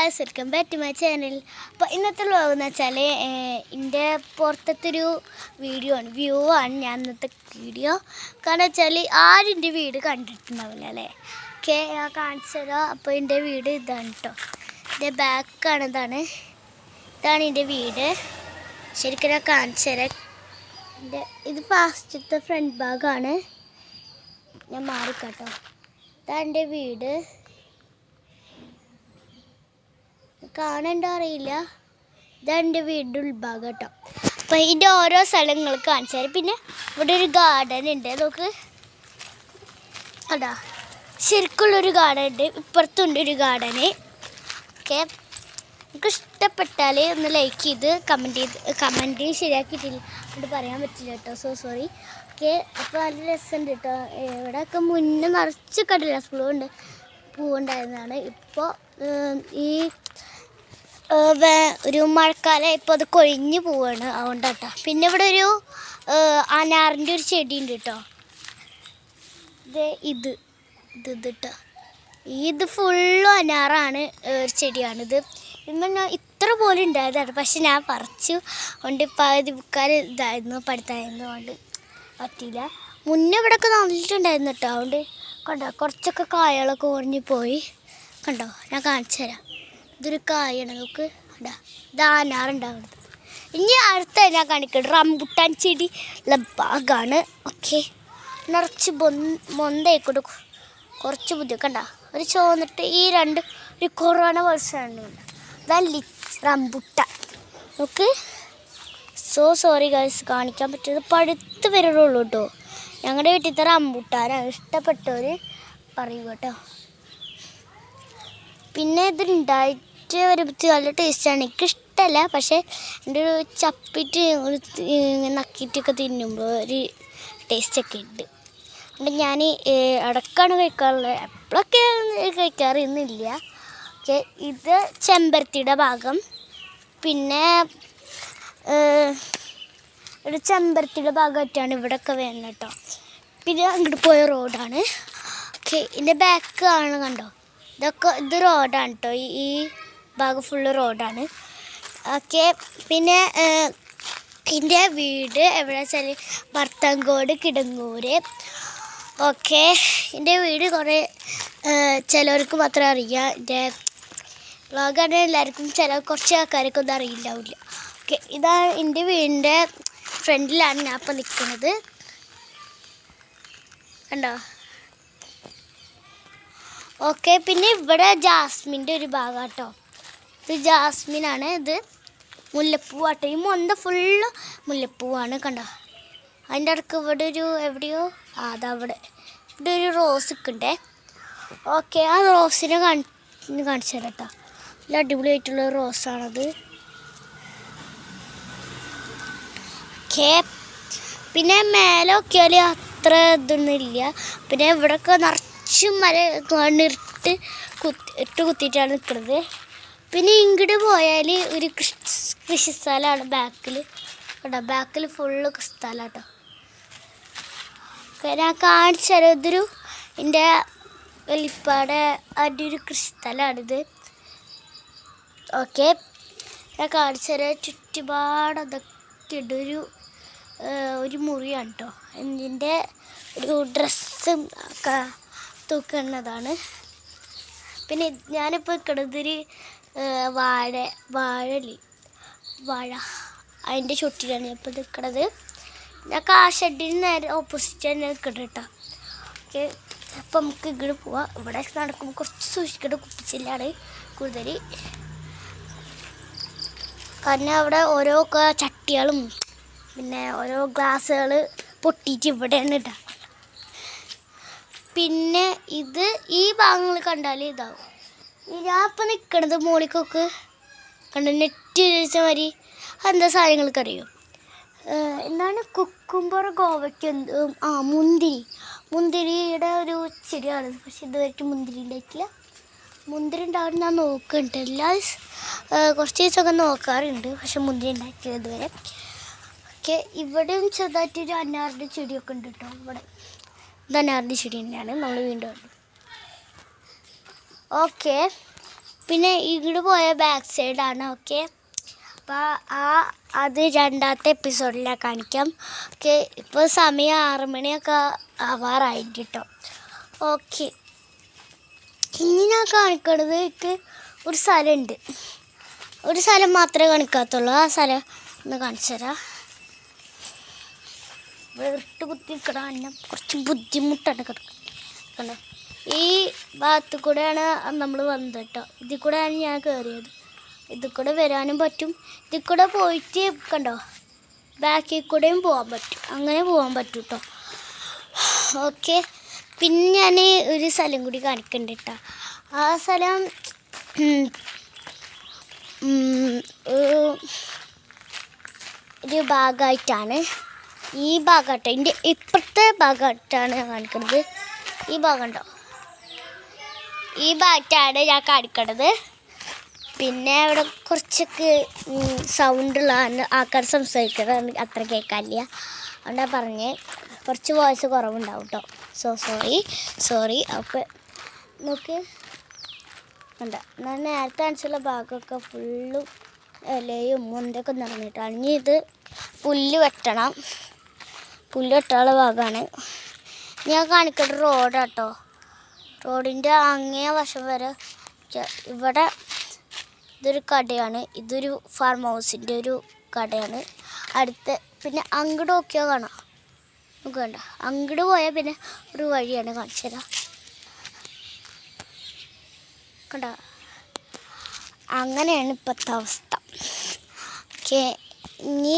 Welcome back to my channel. അപ്പോൾ ഇന്നത്തെ vlog എന്ന് വെച്ചാൽ എൻ്റെ പുറത്തൊരു വീഡിയോ ആണ്, വ്യൂ ആണ് ഞാൻ ഇന്നത്തെ വീഡിയോ. കാരണം വെച്ചാൽ ആരും എൻ്റെ വീട് കണ്ടിട്ടുണ്ടാവില്ല അല്ലേ. ഓക്കെ, ഞാൻ കാണിച്ചു തരാം. അപ്പോൾ എൻ്റെ വീട് ഇതാണ് കേട്ടോ, എൻ്റെ ബാക്കാണ്. ഇതാണ് എൻ്റെ വീട്. ശരിക്കും ഞാൻ കാണിച്ചു തരാം. ഇത് ഫാസ്റ്റത്തെ ഫ്രണ്ട് ഭാഗമാണ്. ഞാൻ മാറിക്കാട്ടോ. ഇതാണ് എൻ്റെ വീട്. കാണണ്ട അറിയില്ല. ഇതാണ് എൻ്റെ വീടിൻ്റെ ഉൾഭാഗം കേട്ടോ. അപ്പോൾ ഇതിൻ്റെ ഓരോ സ്ഥലങ്ങൾ കാണിച്ചു തരാം. പിന്നെ ഇവിടെ ഒരു ഗാർഡൻ ഉണ്ട്, നോക്ക്. അതാ ശരിക്കുള്ളൊരു ഗാർഡൻ ഉണ്ട്, ഇപ്പുറത്തുണ്ട് ഒരു ഗാർഡന്. ഓക്കെ, നമുക്ക് ഇഷ്ടപ്പെട്ടാൽ ഒന്ന് ലൈക്ക് ചെയ്ത് കമൻറ്റ് ശരിയാക്കിയിട്ടില്ല അത് പറയാൻ പറ്റില്ല കേട്ടോ, സോറി. ഓക്കെ, അപ്പോൾ നല്ല രസമുണ്ട് കേട്ടോ. ഇവിടെയൊക്കെ മുന്നേ നിറച്ച് കടലാസ് പൂവുണ്ടായിരുന്നതാണ്. ഇപ്പോൾ ഈ ഒരു മഴക്കാലം ഇപ്പോൾ അത് കൊഴിഞ്ഞ് പോവാണ്, അതുകൊണ്ടാട്ടോ. പിന്നെ ഇവിടെ ഒരു അനാറിൻ്റെ ഒരു ചെടി ഉണ്ട് കേട്ടോ. ഇത് കേട്ടോ, ഇത് ഫുള്ളും അനാറാണ്, ഒരു ചെടിയാണിത്. ഇന്ന് ഇത്ര പോലെ ഉണ്ടായതാണ്, പക്ഷെ ഞാൻ പറിച്ചു കൊണ്ട് പകുതി ബുക്കാർ ഇതായിരുന്നു, പഠിത്തമായിരുന്നു, കൊണ്ട് പറ്റിയില്ല. മുന്നേ ഇവിടെയൊക്കെ നല്ലിട്ടുണ്ടായിരുന്നു കേട്ടോ. അതുകൊണ്ട് കണ്ടോ കുറച്ചൊക്കെ കായകളൊക്കെ കുറഞ്ഞ് പോയി. കണ്ടോ, ഞാൻ കാണിച്ചു തരാം. ഇതൊരു കായാണ്, നമുക്ക് ഇടാ, ഇത് അനാറുണ്ടാവുന്നത്. ഇനി അടുത്ത ഞാൻ കാണിക്കുന്നത് റംബുട്ടാൻ ചെടി ഉള്ള ഭാഗമാണ്. ഓക്കെ, നിറച്ച് മൊന്തയായിക്കോട്ട് കുറച്ച് ബുദ്ധിമുട്ട്. കണ്ട ഒരു ചോന്നിട്ട് ഈ രണ്ട് ഒരു കൊറോണ വർഷമാണ്. ഇതാണ് റംബുട്ടാൻ. നമുക്ക് സോറി ഗൈസ്, കാണിക്കാൻ പറ്റുന്നത് പഴുത്ത് വരുള്ളൂ കേട്ടോ. ഞങ്ങളുടെ വീട്ടിലത്തെ റംബുട്ടാനാണ്, ഇഷ്ടപ്പെട്ടവർ പറയൂ കേട്ടോ. പിന്നെ ഇതുണ്ടായിട്ട് ഒരു നല്ല ടേസ്റ്റാണ്. എനിക്കിഷ്ടമല്ല, പക്ഷേ എൻ്റെ ഒരു ചപ്പിട്ട് നക്കിയിട്ടൊക്കെ തിന്നുമ്പോൾ ഒരു ടേസ്റ്റൊക്കെ ഉണ്ട്. അതുകൊണ്ട് ഞാൻ ഇടയ്ക്കാണ് കഴിക്കാറുള്ളത്, എപ്പോഴൊക്കെ കഴിക്കാറൊന്നുമില്ല. ഓക്കെ, ഇത് ചെമ്പരത്തിയുടെ ഭാഗം. പിന്നെ ഒരു ചെമ്പരത്തിയുടെ ഭാഗമായിട്ടാണ് ഇവിടെയൊക്കെ വരുന്നത് കേട്ടോ. പിന്നെ അങ്ങോട്ട് പോയ റോഡാണ്. ഓക്കെ, ഇതിൻ്റെ ബാക്ക് ആണ്, കണ്ടോ. ഇത് റോഡാണ് കേട്ടോ, ഈ ഭാഗം ഫുള്ള് റോഡാണ്. ഓക്കെ, പിന്നെ എൻ്റെ വീട് എവിടെ വെച്ചാൽ ഭർത്താങ്കോട് കിടങ്ങൂര്. ഓക്കെ, എൻ്റെ വീട് കുറേ ചിലവർക്ക് മാത്രമേ അറിയാം. എൻ്റെ വ്ളോഗാണ് എല്ലാവർക്കും, കുറച്ച് ആൾക്കാർക്ക് ഒന്നും അറിയില്ലാവില്ല. ഓക്കെ, ഇതാണ് എൻ്റെ വീടിൻ്റെ ഫ്രണ്ടിലാണ് ഞാൻ ഇപ്പോൾ നിൽക്കുന്നത്, കണ്ടോ. ഓക്കെ, പിന്നെ ഇവിടെ ജാസ്മിൻ്റെ ഒരു ഭാഗം കേട്ടോ. ഇത് ജാസ്മിനാണ്, ഇത് മുല്ലപ്പൂവാട്ടോ. ഈ മൊന്ത ഫുള്ള് മുല്ലപ്പൂവാണ്, കണ്ടോ. അതിൻ്റെ ഇടയ്ക്ക് ഇവിടെ ഒരു എവിടെയോ അതവിടെ ഇവിടെ ഒരു റോസ് നിൽക്കണ്ടേ. ഓക്കെ, ആ റോസിനെ കാണിച്ചു തരാം കേട്ടോ. നല്ല അടിപൊളിയായിട്ടുള്ള റോസാണത്. ഓക്കെ, പിന്നെ മേലെ നോക്കിയാൽ അത്ര ഇതൊന്നും ഇല്ല. പിന്നെ ഇവിടെയൊക്കെ മര കണ്ണിട്ട് കുത്തിയിട്ടാണ് നിൽക്കുന്നത്. പിന്നെ ഇങ്ങോട്ട് പോയാൽ ഒരു കൃഷി സ്ഥലമാണ് ബാക്കിൽ കേട്ടോ. ബാക്കിൽ ഫുള്ള് സ്ഥലം കേട്ടോ. ഞാൻ കാണിച്ചു തരാം. ഇതൊരു എൻ്റെ വലിപ്പാടെ ഒരു കൃഷി സ്ഥലമാണിത്. ഓക്കെ, ഞാൻ കാണിച്ചു തരാം. ചുറ്റുപാട് അതൊക്കെ ഇടൊരു മുറിയാണ് കേട്ടോ. എന്തിൻ്റെ ഒരു ഡ്രസ്സും ഒക്കെ തൂക്കുന്നതാണ്. പിന്നെ ഞാനിപ്പോൾ നിൽക്കണതൊരു വാഴ അതിൻ്റെ ചുറ്റിലാണ് ഇപ്പോൾ നിൽക്കണത്. ഞാൻ ഷെഡിന് നേരെ ഓപ്പോസിറ്റ് തന്നെ നിൽക്കട്ടെ കേട്ടോ. ഓക്കെ, അപ്പം നമുക്ക് ഇങ്ങോട്ട് പോവാം. ഇവിടെ നടക്കുമ്പോൾ കുറച്ച് സൂക്ഷിക്കേണ്ട കുപ്പിച്ചില്ലാണ് കൂടുതൽ, കാരണം അവിടെ ഓരോ ചട്ടികളും പിന്നെ ഓരോ ഗ്ലാസ്സുകൾ പൊട്ടിയിട്ട് ഇവിടെയാണ് ഇടാം. പിന്നെ ഇത് ഈ ഭാഗങ്ങൾ കണ്ടാൽ ഇതാവും. ഞാൻ ഇപ്പം നിൽക്കണത് മോളിക്കൊക്കെ കണ്ട നെറ്റ് വെച്ച മാതിരി എന്താ സാധനങ്ങൾക്ക് അറിയും. എന്താണ് കുക്കുംബർ, ഗോവയ്ക്ക്, മുന്തിരിയുടെ ഒരു ചെടിയാണ്. പക്ഷെ ഇതുവരെയ്ക്ക് മുന്തിരി ഉണ്ടായിട്ടില്ല. മുന്തിരി ഉണ്ടാവും ഞാൻ നോക്കുന്നുണ്ട്, കുറച്ച് ദിവസമൊക്കെ നോക്കാറുണ്ട്, പക്ഷെ മുന്തിരി ഉണ്ടായിട്ടില്ല ഇതുവരെ. ഓക്കെ, ഇവിടെയും ചെറുതായിട്ടൊരു അനാറിൻ്റെ ചെടിയൊക്കെ ഉണ്ട് കേട്ടോ. ഇവിടെ ഇത് അനാറിൻ്റെ ചെടി തന്നെയാണ് നമ്മൾ വീണ്ടും. ഓക്കെ, പിന്നെ ഇങ്ങോട്ട് പോയ ബാക്ക് സൈഡാണ്. ഓക്കെ, അപ്പോൾ അത് രണ്ടാമത്തെ എപ്പിസോഡിൽ ഞാൻ കാണിക്കാം. ഓക്കെ, ഇപ്പോൾ സമയം 6 മണിയൊക്കെ ആവാറായിട്ട് കേട്ടോ. ഓക്കെ, ഇനി ഞാൻ കാണിക്കണത് എനിക്ക് ഒരു സ്ഥലമുണ്ട്. ഒരു സ്ഥലം മാത്രമേ കാണിക്കാത്തുള്ളൂ. ആ സ്ഥലം ഒന്ന് കാണിച്ചു തരാം. വേറിട്ട് കുത്തി നിൽക്കണം, എന്നെ കുറച്ച് ബുദ്ധിമുട്ടാണ് കിടക്കുന്നത്. ഈ ഭാഗത്തു കൂടെയാണ് നമ്മൾ വന്നത് കേട്ടോ. ഇതിൽ കൂടെയാണ് ഞാൻ കയറിയത്. ഇതിൽ കൂടെ വരാനും പറ്റും, ഇതിൽ കൂടെ പോയിട്ട് കണ്ടോ ബാക്കിൽ കൂടെയും പോകാൻ പറ്റും. അങ്ങനെ പോകാൻ പറ്റും കേട്ടോ. ഓക്കെ, പിന്നെ ഞാൻ ഒരു സ്ഥലം കൂടി കാണിക്കുന്നുണ്ട് കേട്ടോ. ആ സ്ഥലം ഒരു ഭാഗമായിട്ടാണ്. ഈ ഭാഗമായിട്ടോ, ഇതിൻ്റെ ഇപ്പുറത്തെ ഭാഗമായിട്ടാണ് ഞാൻ കാണിക്കുന്നത്. ഈ ഭാഗം ഉണ്ടോ, ഈ ഭാഗത്താണ് ഞാൻ കാണിക്കണത്. പിന്നെ ഇവിടെ കുറച്ചൊക്കെ സൗണ്ടുള്ള ആൾക്കാർ സംസാരിക്കുന്നത് അത്ര കേൾക്കാനില്ല. അതുകൊണ്ടാണ് പറഞ്ഞ് കുറച്ച് വോയിസ് കുറവുണ്ടാവും കേട്ടോ. സോറി. അപ്പോൾ നോക്ക് ഉണ്ട്, ഞാൻ നേരത്തെ കാണിച്ചുള്ള ഭാഗമൊക്കെ ഫുള്ളും ഇലയും മുന്തൊക്കെ നിറഞ്ഞിട്ടാണ്. ഇനി ഇത് പുല്ല് വെട്ടാനുള്ള ഭാഗമാണ്. ഞാൻ കാണിക്കേണ്ട റോഡാട്ടോ. റോഡിൻ്റെ അങ്ങേ വശം വരെ ഇവിടെ ഇതൊരു കടയാണ്. ഇതൊരു ഫാം ഹൗസിൻ്റെ ഒരു കടയാണ്. അടുത്ത് പിന്നെ അങ്ങോട്ട് നോക്കിയാൽ കാണാം. നമുക്ക് വേണ്ട, അങ്ങോട്ട് പോയാൽ പിന്നെ ഒരു വഴിയാണ്, കാണിച്ചു തരാം. കണ്ട, അങ്ങനെയാണ് ഇപ്പോഴത്തെ അവസ്ഥ. ഓക്കെ, ഇനി